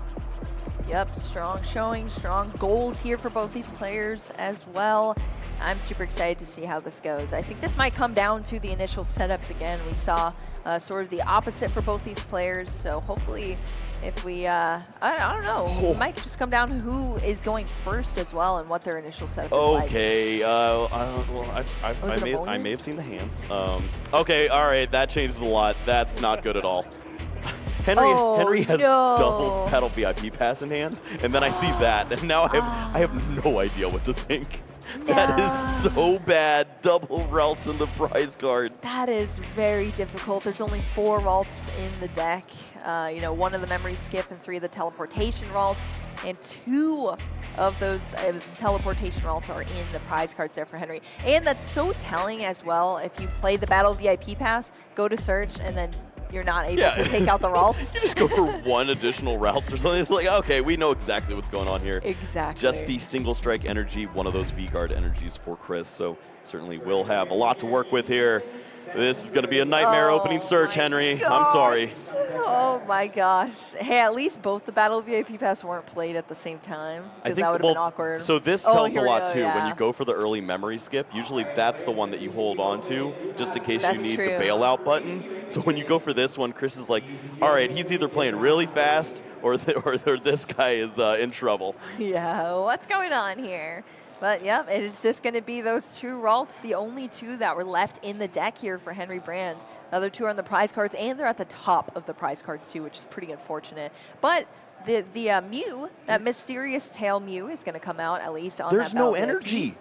S1: Yep, strong showing, strong goals here for both these players as well. I'm super excited to see how this goes. I think this might come down to the initial setups again. We saw sort of the opposite for both these players, so hopefully if we, I don't know, it might just come down to who is going first as well and what their initial setup is like.
S2: Okay, well, I may have seen the hands. Okay, all right, that changes a lot. That's not good at all. Henry has double pedal VIP pass in hand, and then I see that, and now I have no idea what to think. No. That is so bad. Double Ralts in the prize card.
S1: That is very difficult. There's only 4 Ralts in the deck. You know, 1 of the memory skip and 3 of the teleportation Ralts, and 2 of those teleportation Ralts are in the prize cards there for Henry. And that's so telling as well. If you play the Battle VIP pass, go to search, and then you're not able to take out the Ralts.
S2: You just go for 1 additional Ralts or something. It's like, okay, we know exactly what's going on here.
S1: Exactly.
S2: Just the single strike energy, one of those V-Guard energies for Chris. So certainly will have a lot to work with here. This is going to be a nightmare opening search, Henry.
S1: Gosh.
S2: I'm sorry.
S1: Oh my gosh. Hey, at least both the Battle VIP Pass weren't played at the same time, because that would have been awkward.
S2: So this tells a lot too. When you go for the early memory skip, usually that's the one that you hold on to just in case you need the bailout button. So when you go for this one, Chris is like, all right, he's either playing really fast or this guy is in trouble.
S1: Yeah, what's going on here? But yeah, it is just going to be those 2 Ralts, the only 2 that were left in the deck here for Henry Brand. The other 2 are on the prize cards, and they're at the top of the prize cards too, which is pretty unfortunate. But the Mew, that mysterious tail Mew, is going to come out at least on
S2: There's
S1: that
S2: no energy.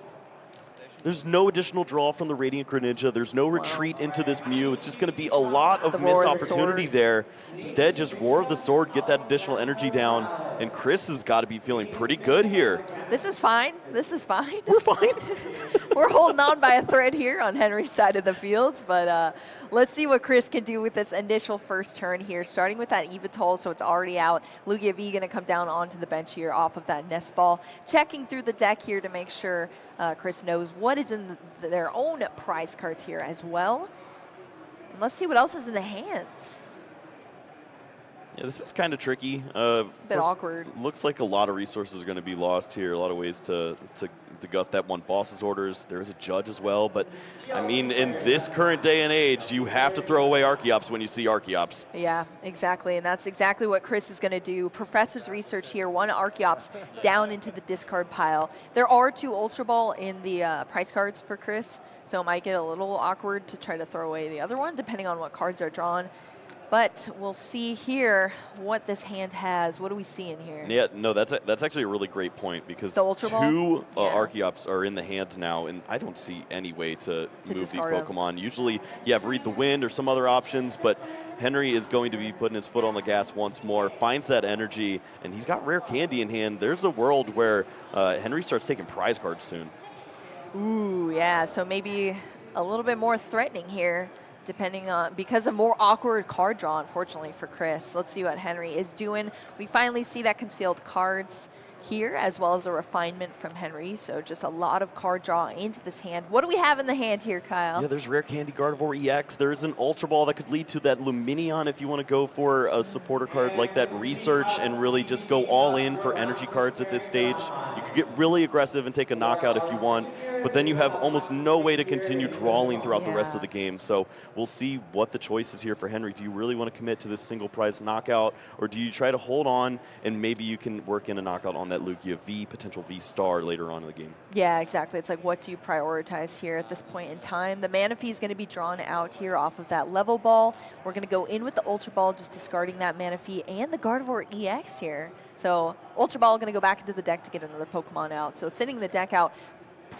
S2: There's no additional draw from the Radiant Greninja. There's no retreat into this Mew. It's just going to be a lot of missed opportunity there. Instead, just Roar of the Sword, get that additional energy down. And Chris has got to be feeling pretty good here.
S1: This is fine. This is fine.
S2: We're fine.
S1: We're holding on by a thread here on Henry's side of the fields, but let's see what Chris can do with this initial first turn here, starting with that Evital, so it's already out. Lugia V going to come down onto the bench here off of that Nest Ball, checking through the deck here to make sure Chris knows what is in their own prize cards here as well. And let's see what else is in the hands.
S2: Yeah, this is kind of tricky.
S1: Bit awkward.
S2: Looks like a lot of resources are going to be lost here. A lot of ways to gust that one boss's orders. There is a judge as well, but I mean, in this current day and age, you have to throw away Archeops when you see Archeops.
S1: Yeah, exactly, and that's exactly what Chris is going to do. Professor's research here, 1 Archeops down into the discard pile. There are 2 Ultra Ball in the prize cards for Chris, so it might get a little awkward to try to throw away the other one, depending on what cards are drawn. But we'll see here what this hand has. What do we see in here?
S2: Yeah, no, that's actually a really great point, because 2 Archeops are in the hand now, and I don't see any way to move these Pokemon. Usually you have Read the Wind or some other options, but Henry is going to be putting his foot on the gas once more, finds that energy, and he's got Rare Candy in hand. There's a world where Henry starts taking prize cards soon.
S1: Ooh, yeah, so maybe a little bit more threatening here, depending on, because a more awkward card draw, unfortunately, for Chris. Let's see what Henry is doing. We finally see that concealed cards here, as well as a refinement from Henry. So just a lot of card draw into this hand. What do we have in the hand here, Kyle?
S2: Yeah, there's Rare Candy Gardevoir EX. There's an Ultra Ball that could lead to that Luminion if you want to go for a supporter card like that Research and really just go all in for energy cards at this stage. You could get really aggressive and take a knockout if you want, but then you have almost no way to continue drawing throughout the rest of the game. So we'll see what the choice is here for Henry. Do you really want to commit to this single prize knockout, or do you try to hold on and maybe you can work in a knockout on that that Lugia V, potential V-Star later on in the game.
S1: Yeah, exactly. It's like, what do you prioritize here at this point in time? The Manaphy is going to be drawn out here off of that level ball. We're going to go in with the Ultra Ball, just discarding that Manaphy and the Gardevoir EX here. So Ultra Ball going to go back into the deck to get another Pokemon out. So thinning the deck out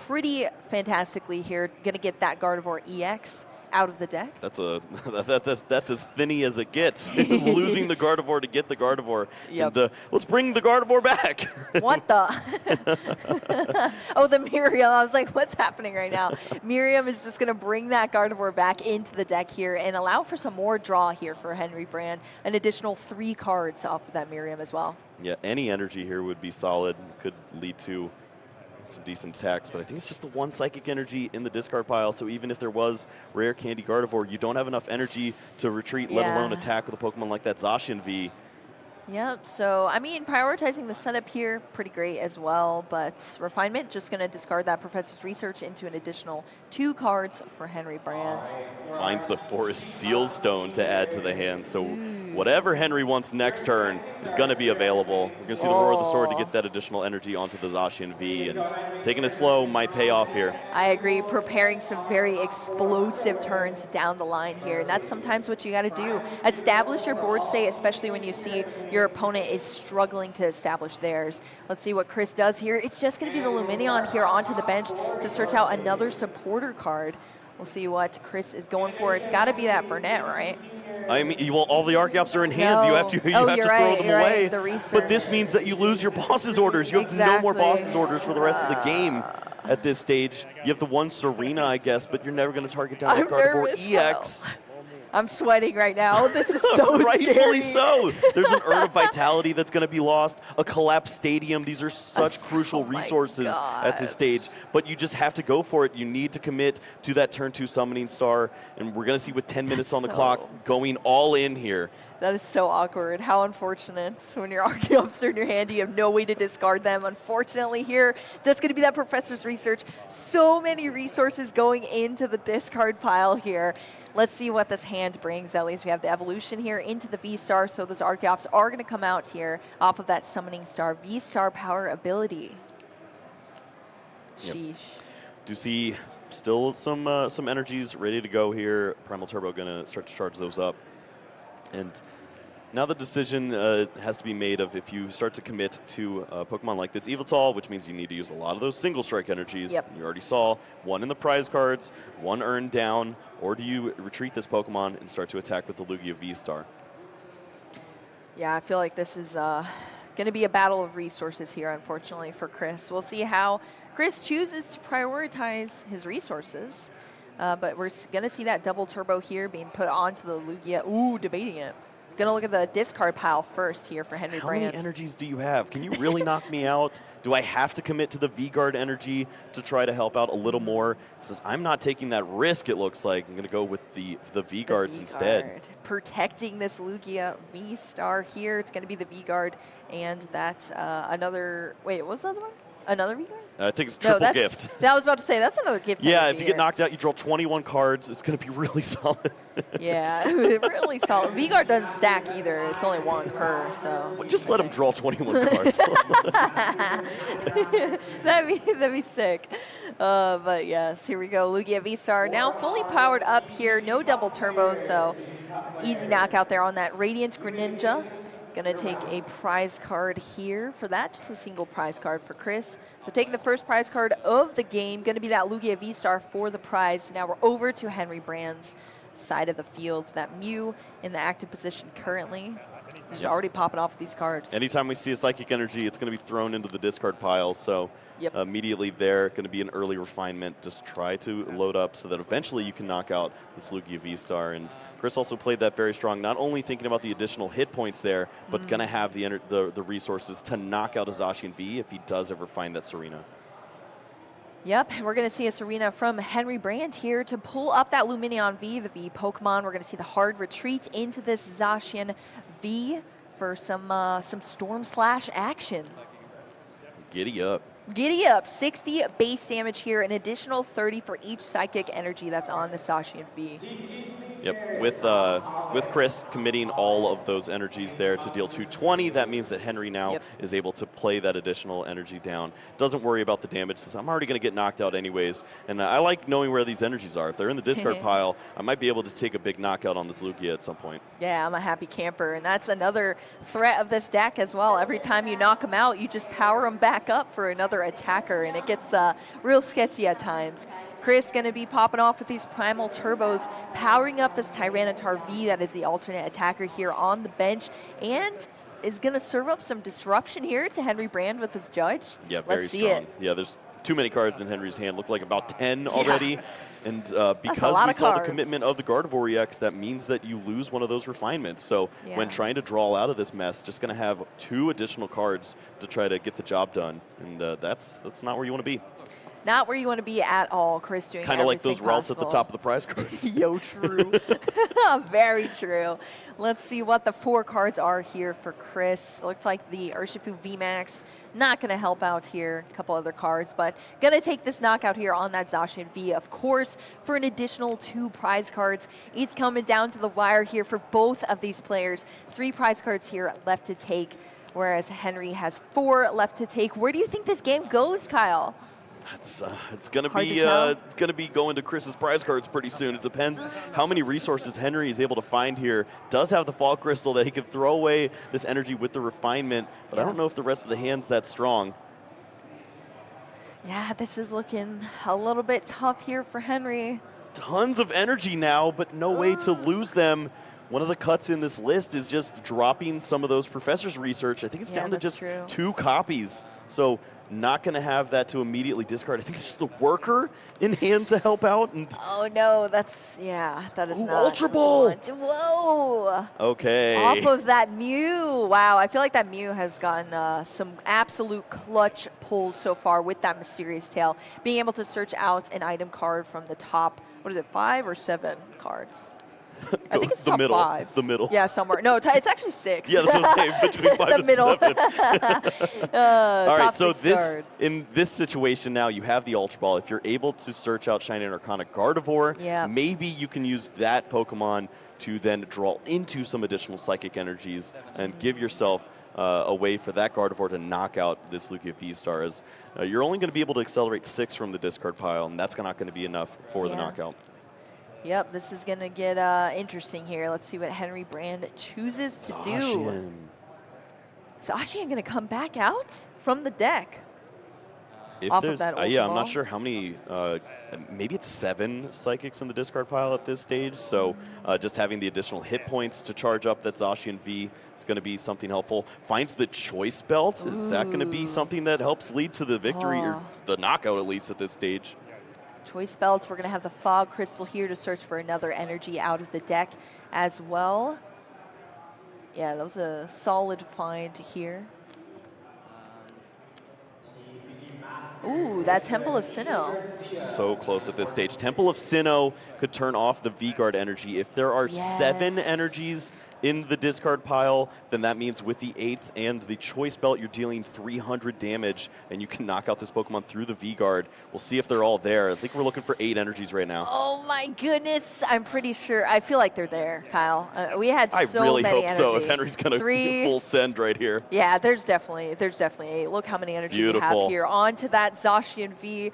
S1: pretty fantastically here. Going to get that Gardevoir EX out of the deck.
S2: That's as thinny as it gets. Losing the Gardevoir to get the Gardevoir.
S1: Yep.
S2: And, let's bring the Gardevoir back.
S1: What the? Oh, the Miriam. I was like, what's happening right now? Miriam is just going to bring that Gardevoir back into the deck here and allow for some more draw here for Henry Brand. An additional 3 cards off of that Miriam as well.
S2: Yeah, any energy here would be solid. Could lead to some decent attacks, but I think it's just the one Psychic Energy in the discard pile, so even if there was Rare Candy Gardevoir, you don't have enough energy to retreat, let alone attack with a Pokemon like that Zacian V.
S1: Yep, so, I mean, prioritizing the setup here, pretty great as well, but Refinement just going to discard that Professor's Research into an additional 2 cards for Henry Brand.
S2: Finds the Forest Seal Stone to add to the hand, so whatever Henry wants next turn is going to be available. We're going to see the Roar of the Sword to get that additional energy onto the Zacian V, and taking it slow might pay off here.
S1: I agree, preparing some very explosive turns down the line here, and that's sometimes what you got to do. Establish your board state, especially when you see your opponent is struggling to establish theirs. Let's see what Chris does here. It's just going to be the Lumineon here onto the bench to search out another supporter card. We'll see what Chris is going for. It's got to be that Burnett, right?
S2: I mean, all the Archeops are in hand.
S1: No.
S2: You have to throw them away.
S1: The
S2: but this means that you lose your boss's orders. You have no more boss's orders for the rest of the game at this stage. You have the one Serena, I guess, but you're never going to target down that Gardevoir EX.
S1: I'm sweating right now. This is so
S2: Rightfully
S1: scary.
S2: so. There's an Urn of Vitality that's going to be lost, a collapsed stadium. These are such crucial resources at this stage, but you just have to go for it. You need to commit to that turn 2 Summoning Star, and we're going to see with 10 minutes on the clock going all in here.
S1: That is so awkward. How unfortunate. When your Archeops are in your hand, you have no way to discard them. Unfortunately here, just going to be that Professor's Research. So many resources going into the discard pile here. Let's see what this hand brings. At least we have the evolution here into the V-Star, so those Archeops are going to come out here off of that Summoning Star V-Star power ability. Sheesh.
S2: Do see still some energies ready to go here. Primal Turbo going to start to charge those up. And now the decision has to be made of if you start to commit to a Pokemon like this Yveltal, which means you need to use a lot of those single strike energies.
S1: Yep.
S2: You already saw one in the prize cards, one earned down, or do you retreat this Pokemon and start to attack with the Lugia V-Star?
S1: Yeah, I feel like this is going to be a battle of resources here, unfortunately, for Chris. We'll see how Chris chooses to prioritize his resources. But we're going to see that double turbo here being put onto the Lugia. Ooh, debating it. Going to look at the discard pile first here for Henry Brand.
S2: How many energies do you have? Can you really knock me out? Do I have to commit to the V-Guard energy to try to help out a little more? It says, I'm not taking that risk, it looks like. I'm going to go with the V-Guards instead.
S1: Protecting this Lugia V-Star here. It's going to be the V-Guard and that another... Wait, what was the other one? Another V-Guard?
S2: I think it's triple gift.
S1: I was about to say, that's another gift.
S2: Yeah, if you get knocked out, you draw 21 cards. It's going to be really solid.
S1: Yeah, really solid. V-Guard doesn't stack either. It's only 1 per, so.
S2: Well, just let him draw 21 cards.
S1: That'd be sick. But yes, here we go. Lugia V-Star now fully powered up here. No double turbo, so easy knockout there on that Radiant Greninja. Going to take a prize card here for that, just a single prize card for Chris. So taking the first prize card of the game, going to be that Lugia V-Star for the prize. Now we're over to Henry Brand's side of the field. That Mew in the active position currently. He's already popping off these cards.
S2: Anytime we see a Psychic Energy, it's going to be thrown into the discard pile. So immediately there, going to be an early refinement. Just try to load up so that eventually you can knock out this Lugia V-Star. And Chris also played that very strong, not only thinking about the additional hit points there, but going to have the resources to knock out a Zacian V if he does ever find that Serena.
S1: Yep, and we're going to see a Serena from Henry Brand here to pull up that Lumineon V, the V Pokemon. We're going to see the hard retreat into this Zacian V for some Storm Slash action.
S2: Giddy up.
S1: Giddy up, 60 base damage here, an additional 30 for each psychic energy that's on the Zacian V.
S2: Yep, with Chris committing all of those energies there to deal 220, that means that Henry now is able to play that additional energy down. Doesn't worry about the damage, since I'm already going to get knocked out anyways. And I like knowing where these energies are. If they're in the discard pile, I might be able to take a big knockout on this Lugia at some point.
S1: Yeah, I'm a happy camper, and that's another threat of this deck as well. Every time you knock them out, you just power them back up for another attacker, and it gets real sketchy at times. Chris going to be popping off with these Primal Turbos, powering up this Tyranitar V that is the alternate attacker here on the bench, and is going to serve up some disruption here to Henry Brand with his Judge.
S2: Yeah, very strong. Yeah, there's too many cards in Henry's hand. Look like about 10 already. And because we saw the commitment of the Gardevoir EX, that means that you lose one of those refinements. So when trying to draw out of this mess, just going to have 2 additional cards to try to get the job done. And that's not where you want to be.
S1: Not where you want to be at all, Chris, doing
S2: kind of like those routes
S1: possible.
S2: at the top of the prize cards.
S1: Yo, true. Very true. Let's see what the 4 cards are here for Chris. It looks like the Urshifu VMAX not going to help out here. A couple other cards, but going to take this knockout here on that Zacian V, of course, for an additional 2 prize cards. It's coming down to the wire here for both of these players. 3 prize cards here left to take, whereas Henry has 4 left to take. Where do you think this game goes, Kyle?
S2: It's gonna be going to Chris's prize cards pretty soon. It depends how many resources Henry is able to find here. Does have the Fall Crystal that he can throw away this energy with the refinement, but I don't know if the rest of the hand's that strong.
S1: Yeah, this is looking a little bit tough here for Henry.
S2: Tons of energy now, but no way to lose them. One of the cuts in this list is just dropping some of those Professor's research. I think it's down to just 2 copies. So not going to have that to immediately discard. I think it's just the worker in hand to help out. And
S1: oh, no, that is not.
S2: Ultra Ball!
S1: Whoa!
S2: Okay.
S1: Off of that Mew. Wow, I feel like that Mew has gotten some absolute clutch pulls so far with that Mysterious Tail. Being able to search out an item card from the top, what is it, 5 or 7 cards? I think it's
S2: the
S1: top
S2: middle.
S1: 5.
S2: The middle.
S1: Yeah, somewhere. No, it's actually 6.
S2: Yeah, that's what I'm saying. Between 5 and
S1: middle.
S2: 7. All right, so
S1: cards.
S2: In this situation now, you have the Ultra Ball. If you're able to search out Shining Arcana Gardevoir, maybe you can use that Pokemon to then draw into some additional Psychic energies and give yourself a way for that Gardevoir to knock out this Lugia V-Star. As you're only going to be able to accelerate 6 from the discard pile, and that's not going to be enough for the knockout.
S1: Yep, this is going to get interesting here. Let's see what Henry Brand chooses to do. Zacian going to come back out from the deck. Off of that Ultra
S2: I'm
S1: Ball.
S2: not sure how many, maybe it's 7 Psychics in the discard pile at this stage, so just having the additional hit points to charge up that Zacian V is going to be something helpful. Finds the Choice Belt. Is that going to be something that helps lead to the victory, or the knockout at least at this stage?
S1: Choice Belts. We're going to have the Fog Crystal here to search for another energy out of the deck as well. Yeah, that was a solid find here. Ooh, that Temple of Sinnoh.
S2: So close at this stage. Temple of Sinnoh could turn off the V-Guard energy. If there are 7 energies in the discard pile, then that means with the 8th and the Choice Belt, you're dealing 300 damage, and you can knock out this Pokemon through the V-Guard. We'll see if they're all there. I think we're looking for 8 energies right now.
S1: Oh my goodness, I'm pretty sure. I feel like they're there, Kyle. We had so many
S2: I really hope
S1: energy.
S2: so, if Henry's going to full send right here.
S1: Yeah, there's definitely 8. Look how many energy we have here. On to that Zacian V.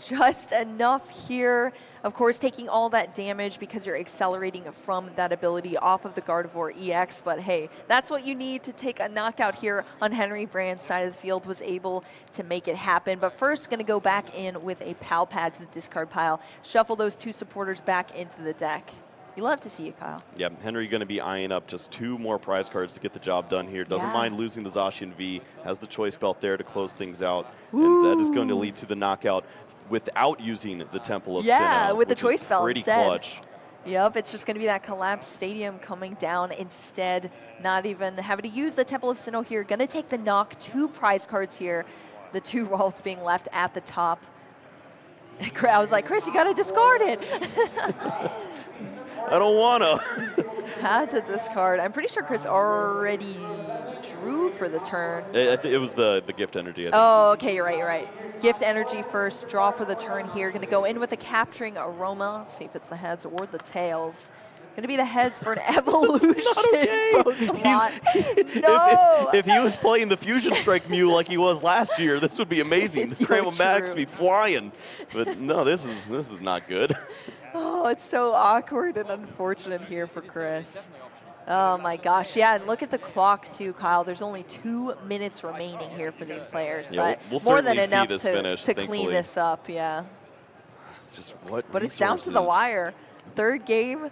S1: Just enough here. Of course, taking all that damage because you're accelerating from that ability off of the Gardevoir EX. But hey, that's what you need to take a knockout here on Henry Brand's side of the field. Was able to make it happen. But first, going to go back in with a Pal Pad to the discard pile. Shuffle those 2 supporters back into the deck. You love to see it, Kyle.
S2: Yeah, Henry going to be eyeing up just 2 more prize cards to get the job done here. Doesn't mind losing the Zacian V. Has the Choice Belt there to close things out. And that is going to lead to the knockout without using the Temple of Sinnoh.
S1: Yeah, with the Choice Belt
S2: pretty
S1: instead.
S2: Clutch.
S1: Yep, it's just going to be that collapsed stadium coming down instead. Not even having to use the Temple of Sinnoh here. Going to take the knock. 2 prize cards here. The 2 vaults being left at the top. I was like, Chris, you got to discard it.
S2: I don't want to.
S1: Had to discard. I'm pretty sure Chris already drew for the turn.
S2: It was the gift energy. I think.
S1: Oh, okay, you're right. Gift energy first, draw for the turn here. Going to go in with a capturing aroma. Let's see if it's the heads or the tails. Going to be the heads for an evolution Pokemon. No!
S2: If he was playing the Fusion Strike Mew like he was last year, this would be amazing. The Cramomatics would be flying. But no, this is not good.
S1: Oh, it's so awkward and unfortunate here for Chris. Oh my gosh, yeah, and look at the clock too, Kyle. There's only 2 minutes remaining here for these players,
S2: yeah,
S1: but
S2: we'll
S1: more than
S2: see
S1: enough
S2: this
S1: to,
S2: finish,
S1: to clean this up, yeah.
S2: It's just what
S1: But it's down to the wire. Third game,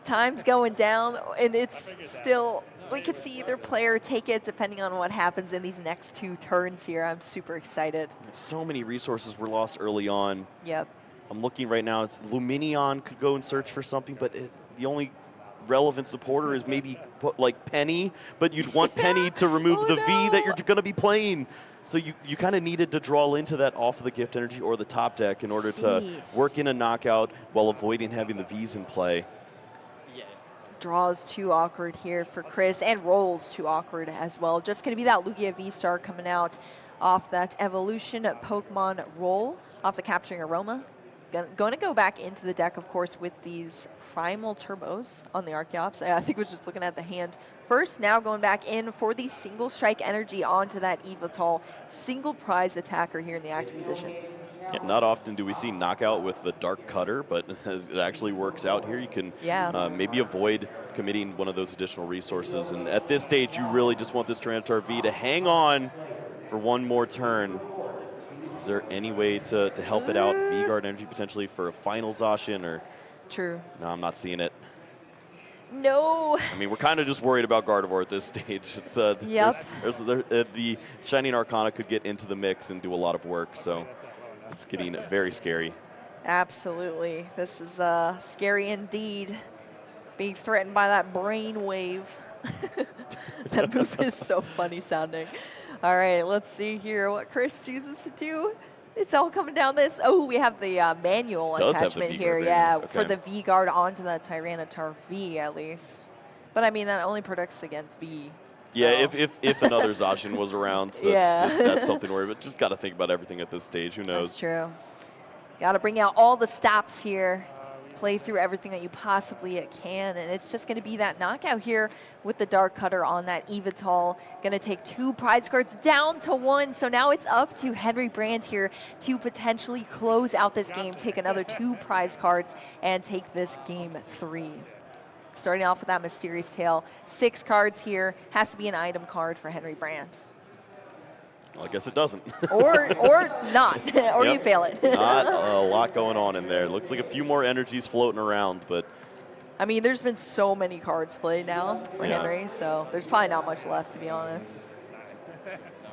S1: time's going down, and it's still, we could see either player take it depending on what happens in these next 2 turns here. I'm super excited.
S2: So many resources were lost early on.
S1: Yep.
S2: I'm looking right now, it's Luminion could go and search for something, but the only relevant supporter is maybe like Penny, but you'd want Penny to remove the V that you're going to be playing. So you kind of needed to draw into that off of the gift energy or the top deck in order to work in a knockout while avoiding having the Vs in play.
S1: Draws too awkward here for Chris, and rolls too awkward as well. Just going to be that Lugia V-Star coming out off that evolution Pokemon roll, off the capturing aroma. Going to go back into the deck, of course, with these Primal Turbos on the Archeops. I think was just looking at the hand first. Now going back in for the single strike energy onto that Evital, single prize attacker here in the active position.
S2: Yeah, not often do we see knockout with the Dark Cutter, but it actually works out here. You can maybe avoid committing one of those additional resources. And at this stage, you really just want this Tyranitar V to hang on for one more turn. Is there any way to help it out? V-Guard energy potentially for a final Zacian, or?
S1: True.
S2: No, I'm not seeing it.
S1: No.
S2: I mean, we're kind of just worried about Gardevoir at this stage. It's the Shining Arcana could get into the mix and do a lot of work, so it's getting very scary.
S1: Absolutely. This is scary indeed. Being threatened by that brain wave. That move is so funny sounding. All right, let's see here what Chris chooses to do. It's all coming down this. Oh, we have the manual attachment here, for the V-Guard onto that Tyranitar V at least. But I mean, that only protects against V. So.
S2: Yeah, if another Zacian was around, that's something to worry about. Just got to think about everything at this stage. Who knows?
S1: That's true. Got to bring out all the stops here. Play through everything that you possibly can, and it's just going to be that knockout here with the Dark Cutter on that Evital. Going to take 2 prize cards down to 1, so now it's up to Henry Brand here to potentially close out this game, take another 2 prize cards, and take this game 3. Starting off with that Mysterious Tail, 6 cards here, has to be an item card for Henry Brand.
S2: Well, I guess it doesn't.
S1: or not, or you fail it.
S2: Not a lot going on in there. Looks like a few more energies floating around, but.
S1: I mean, there's been so many cards played now for Henry, so there's probably not much left, to be honest.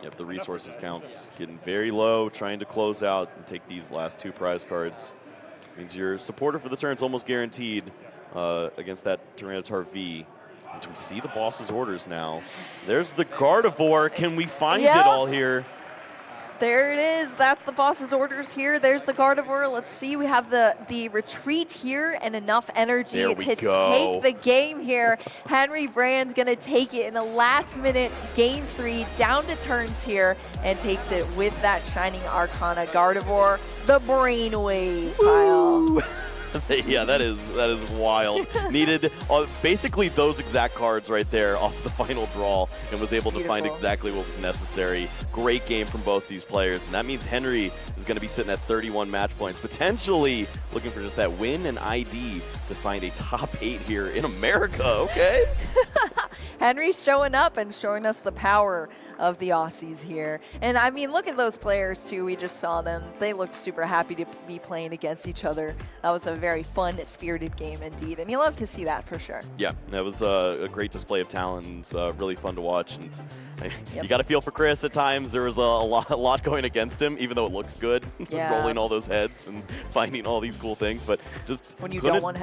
S2: Yep, the resources count's getting very low, trying to close out and take these last 2 prize cards. Means your supporter for the turn's almost guaranteed against that Tyranitar V. Do we see the boss's orders now? There's the Gardevoir. Can we find it all here?
S1: There it is. That's the boss's orders here. There's the Gardevoir. Let's see. We have the retreat here and enough energy to take the game here. Henry Brand's going to take it in the last minute, game 3, down to turns here, and takes it with that Shining Arcana Gardevoir, the Brainwave, Kyle.
S2: Yeah, that is wild. Needed basically those exact cards right there off the final draw, and was able to find exactly what was necessary. Great game from both these players, and that means Henry is going to be sitting at 31 match points, potentially looking for just that win and ID to find a top 8 here in America. Okay.
S1: Henry's showing up and showing us the power of the Aussies here. And I mean, look at those players too. We just saw them. They looked super happy to be playing against each other. That was a very fun, spirited game indeed. And you love to see that for sure. Yeah,
S2: that was a great display of talent. Really fun to watch. And you got to feel for Chris at times. There was a lot going against him, even though it looks good. Rolling all those heads and finding all these cool things. But just
S1: when you don't want